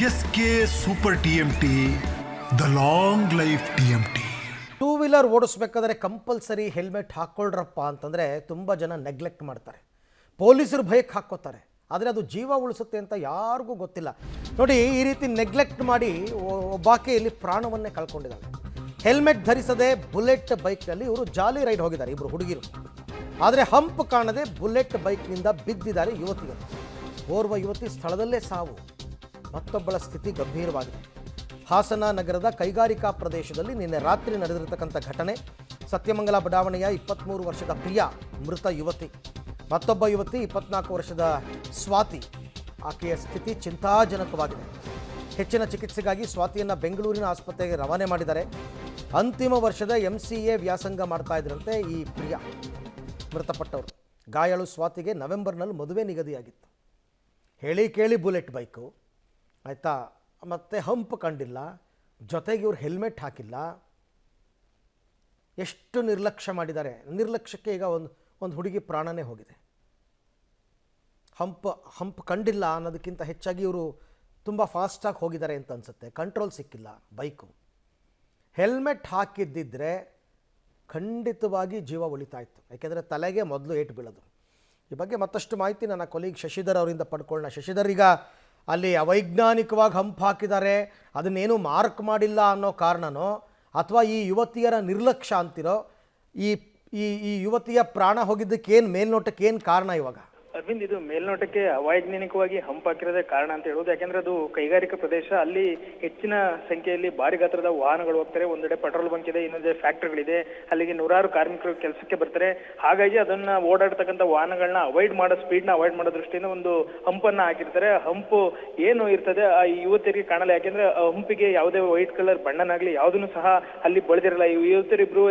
S K super TMT, the long life TMT. Two wheeler ಓಡಿಸ್ಬೇಕಾದ್ರೆ compulsory helmet ಹಾಕ್ಕೊಳ್ರಪ್ಪ ಅಂತಂದರೆ ತುಂಬ ಜನ ನೆಗ್ಲೆಕ್ಟ್ ಮಾಡ್ತಾರೆ. ಪೊಲೀಸರು ಭಯಕ್ಕೆ ಹಾಕ್ಕೋತಾರೆ, ಆದರೆ ಅದು ಜೀವ ಉಳಿಸುತ್ತೆ ಅಂತ ಯಾರಿಗೂ ಗೊತ್ತಿಲ್ಲ. ನೋಡಿ, ಈ ರೀತಿ ನೆಗ್ಲೆಕ್ಟ್ ಮಾಡಿ ಒಬ್ಬಾಕೆಯಲ್ಲಿ ಪ್ರಾಣವನ್ನೇ ಕಳ್ಕೊಂಡಿದ್ದಾರೆ. ಹೆಲ್ಮೆಟ್ ಧರಿಸದೆ ಬುಲೆಟ್ ಬೈಕ್ನಲ್ಲಿ ಇವರು ಜಾಲಿ ರೈಡ್ ಹೋಗಿದ್ದಾರೆ, ಇಬ್ಬರು ಹುಡುಗಿರು. ಆದರೆ ಹಂಪ್ ಕಾಣದೆ ಬುಲೆಟ್ ಬೈಕ್ನಿಂದ ಬಿದ್ದಿದ್ದಾರೆ ಯುವತಿಯರು. ಓರ್ವ ಯುವತಿ ಸ್ಥಳದಲ್ಲೇ ಸಾವು, ಮತ್ತೊಬ್ಬಳ ಸ್ಥಿತಿ ಗಂಭೀರವಾಗಿದೆ. ಹಾಸನ ನಗರದ ಕೈಗಾರಿಕಾ ಪ್ರದೇಶದಲ್ಲಿ ನಿನ್ನೆ ರಾತ್ರಿ ನಡೆದಿರತಕ್ಕಂಥ ಘಟನೆ. ಸತ್ಯಮಂಗಲ ಬಡಾವಣೆಯ 23 ವರ್ಷದ ಪ್ರಿಯಾ ಮೃತ ಯುವತಿ. ಮತ್ತೊಬ್ಬ ಯುವತಿ 24 ವರ್ಷದ ಸ್ವಾತಿ. ಆಕೆಯ ಸ್ಥಿತಿ ಚಿಂತಾಜನಕವಾಗಿದೆ. ಹೆಚ್ಚಿನ ಚಿಕಿತ್ಸೆಗಾಗಿ ಸ್ವಾತಿಯನ್ನು ಬೆಂಗಳೂರಿನ ಆಸ್ಪತ್ರೆಗೆ ರವಾನೆ ಮಾಡಿದ್ದಾರೆ. ಅಂತಿಮ ವರ್ಷದ MCA ವ್ಯಾಸಂಗ ಮಾಡ್ತಾ ಇದ್ರಂತೆ ಈ ಪ್ರಿಯಾ ಮೃತಪಟ್ಟವರು. ಗಾಯಾಳು ಸ್ವಾತಿಗೆ ನವೆಂಬರ್ನಲ್ಲಿ ಮದುವೆ ನಿಗದಿಯಾಗಿತ್ತು. ಹೇಳಿ ಕೇಳಿ ಬುಲೆಟ್ ಬೈಕು ಆಯಿತಾ, ಮತ್ತು ಹಂಪ್ ಕಂಡಿಲ್ಲ, ಜೊತೆಗೆ ಇವ್ರು ಹೆಲ್ಮೆಟ್ ಹಾಕಿಲ್ಲ. ಎಷ್ಟು ನಿರ್ಲಕ್ಷ್ಯ ಮಾಡಿದ್ದಾರೆ. ನಿರ್ಲಕ್ಷ್ಯಕ್ಕೆ ಈಗ ಒಂದು ಹುಡುಗಿ ಪ್ರಾಣನೇ ಹೋಗಿದೆ. ಹಂಪ್ ಕಂಡಿಲ್ಲ ಅನ್ನೋದಕ್ಕಿಂತ ಹೆಚ್ಚಾಗಿ ಇವರು ತುಂಬ ಫಾಸ್ಟಾಗಿ ಹೋಗಿದ್ದಾರೆ ಅಂತ ಅನಿಸುತ್ತೆ. ಕಂಟ್ರೋಲ್ ಸಿಕ್ಕಿಲ್ಲ ಬೈಕು. ಹೆಲ್ಮೆಟ್ ಹಾಕಿದ್ದಿದ್ರೆ ಖಂಡಿತವಾಗಿ ಜೀವ ಉಳಿತಾ ಇತ್ತು, ಯಾಕೆಂದರೆ ತಲೆಗೆ ಮೊದಲು ಏಟು ಬೀಳೋದು. ಈ ಬಗ್ಗೆ ಮತ್ತಷ್ಟು ಮಾಹಿತಿ ನನ್ನ ಕೊಲೀಗ್ ಶಶಿಧರ್ ಅವರಿಂದ ಪಡ್ಕೊಳ್ಳೋಣ. ಶಶಿಧರ್, ಈಗ ಅಲ್ಲಿ ಅವೈಜ್ಞಾನಿಕವಾಗಿ ಹಂಪ್ ಹಾಕಿದ್ದಾರೆ, ಅದನ್ನೇನು ಮಾರ್ಕ್ ಮಾಡಿಲ್ಲ ಅನ್ನೋ ಕಾರಣನೋ ಅಥವಾ ಈ ಯುವತಿಯರ ನಿರ್ಲಕ್ಷ್ಯ ಅಂತಿರೋ, ಈ ಈ ಯುವತಿಯ ಪ್ರಾಣ ಹೋಗಿದ್ದಕ್ಕೆ ಏನು ಮೇಲ್ನೋಟಕ್ಕೆ ಏನು ಕಾರಣ ಇವಾಗ? ಅರವಿಂದ್, ಇದು ಮೇಲ್ನೋಟಕ್ಕೆ ಅವೈಜ್ಞಾನಿಕವಾಗಿ ಹಂಪ್ ಹಾಕಿರೋದೇ ಕಾರಣ ಅಂತ ಹೇಳೋದು. ಯಾಕೆಂದ್ರೆ ಅದು ಕೈಗಾರಿಕಾ ಪ್ರದೇಶ, ಅಲ್ಲಿ ಹೆಚ್ಚಿನ ಸಂಖ್ಯೆಯಲ್ಲಿ ಭಾರಿ ಗಾತ್ರದ ವಾಹನಗಳು ಹೋಗ್ತಾರೆ. ಒಂದೆಡೆ ಪೆಟ್ರೋಲ್ ಬಂಕ್ ಇದೆ, ಇನ್ನೊಂದೆ ಫ್ಯಾಕ್ಟರಿಗಳಿದೆ, ಅಲ್ಲಿಗೆ ನೂರಾರು ಕಾರ್ಮಿಕರು ಕೆಲಸಕ್ಕೆ ಬರ್ತಾರೆ. ಹಾಗಾಗಿ ಅದನ್ನ ಓಡಾಡ್ತಕ್ಕಂಥ ವಾಹನಗಳನ್ನ ಅವಾಯ್ಡ್ ಮಾಡೋ, ಸ್ಪೀಡ್ನ ಅವಾಯ್ಡ್ ಮಾಡೋ ದೃಷ್ಟಿಯಿಂದ ಒಂದು ಹಂಪನ್ನ ಹಾಕಿರ್ತಾರೆ. ಹಂಪ್ ಏನು ಇರ್ತದೆ ಆ ಯುವತಿಯರಿಗೆ ಕಾಣಲ್ಲ, ಯಾಕೆಂದ್ರೆ ಹಂಪಿಗೆ ಯಾವುದೇ ವೈಟ್ ಕಲರ್ ಬಣ್ಣನಾಗ್ಲಿ ಯಾವುದನ್ನು ಸಹ ಅಲ್ಲಿ ಬಳದಿರಲ್ಲ. ಈ ಯುವತಿಯರಿಬ್ರು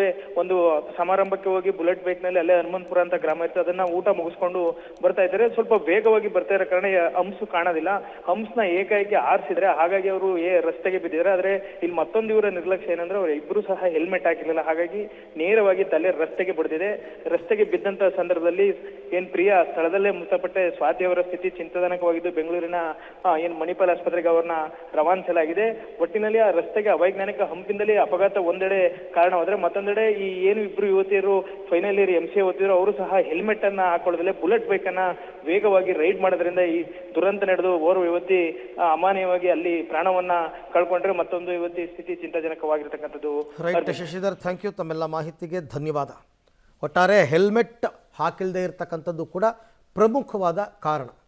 ಒಂದು ಸಮಾರಂಭಕ್ಕೆ ಹೋಗಿ ಬುಲೆಟ್ ಬೈಕ್ ನಲ್ಲಿ ಅಲ್ಲೇ ಹನುಮಂತಪುರ ಅಂತ ಗ್ರಾಮ ಇರ್ತದೆ, ಅದನ್ನ ಊಟ ಮುಗಿಸ್ಕೊಂಡು ಬರ್ತಾ ಇದ್ದಾರೆ. ಸ್ವಲ್ಪ ವೇಗವಾಗಿ ಬರ್ತಾ ಇರೋ ಕಾರಣ ಹಂಪ್ಸ್ ಕಾಣೋದಿಲ್ಲ. ಹಂಪ್ಸ್ನ ಏಕಾಏಕಿ ಆರಿಸಿದ್ರೆ, ಹಾಗಾಗಿ ಅವರು ರಸ್ತೆಗೆ ಬಿದ್ದಿದ್ದಾರೆ. ಆದ್ರೆ ಇಲ್ಲಿ ಮತ್ತೊಂದು ಇವರ ನಿರ್ಲಕ್ಷ್ಯ ಏನಂದ್ರೆ, ಅವರು ಇಬ್ರು ಸಹ ಹೆಲ್ಮೆಟ್ ಹಾಕಿರಲಿಲ್ಲ, ಹಾಗಾಗಿ ನೇರವಾಗಿ ತಲೆ ರಸ್ತೆಗೆ ಬಡಿದಿದೆ. ರಸ್ತೆಗೆ ಬಿದ್ದಂತ ಸಂದರ್ಭದಲ್ಲಿ ಪ್ರಿಯಾ ಸ್ಥಳದಲ್ಲೇ ಮೃತಪಟ್ಟೆ. ಸ್ವಾತಿ ಅವರ ಸ್ಥಿತಿ ಚಿಂತಾಜನಕವಾಗಿದ್ದು ಬೆಂಗಳೂರಿನ ಮಣಿಪಾಲ್ ಆಸ್ಪತ್ರೆಗೆ ಅವರನ್ನ ರವಾನಿಸಲಾಗಿದೆ. ಒಟ್ಟಿನಲ್ಲಿ ಆ ರಸ್ತೆಗೆ ಅವೈಜ್ಞಾನಿಕ ಹಂಪಿಂದಲೇ ಅಪಘಾತ ಒಂದೆಡೆ ಕಾರಣವಾದ್ರೆ, ಮತ್ತೊಂದೆಡೆ ಈ ಇಬ್ರು ಯುವತಿಯರು ಫೈನಲ್ ಇಯರ್ MCA ಓದಿದ್ರು, ಅವರು ಸಹ ಹೆಲ್ಮೆಟ್ ಅನ್ನ ಹಾಕೊಳ್ಳೋದಿಲ್ಲ, ಬುಲೆಟ್ ಬೈಕ್ ಅನ್ನ ವೇಗವಾಗಿ ರೈಡ್ ಮಾಡೋದ್ರಿಂದ ಈ ದುರಂತ ನಡೆದು ಓರ್ವ ಯುವತಿ ಅಮಾನೀಯವಾಗಿ ಅಲ್ಲಿ ಪ್ರಾಣವನ್ನ ಕಳ್ಕೊಂಡ್ರೆ, ಮತ್ತೊಂದು ಯುವತಿ ಸ್ಥಿತಿ ಚಿಂತಾಜನಕವಾಗಿರ್ತಕ್ಕಂಥದ್ದು. Right Shashidhar, thank you. ತಮ್ಮೆಲ್ಲ ಮಾಹಿತಿಗೆ ಧನ್ಯವಾದ. ಒಟ್ಟಾರೆ ಹೆಲ್ಮೆಟ್ ಹಾಕಿಲ್ಲದೆ ಇರತಕ್ಕಂಥದ್ದು ಕೂಡ ಪ್ರಮುಖವಾದ ಕಾರಣ.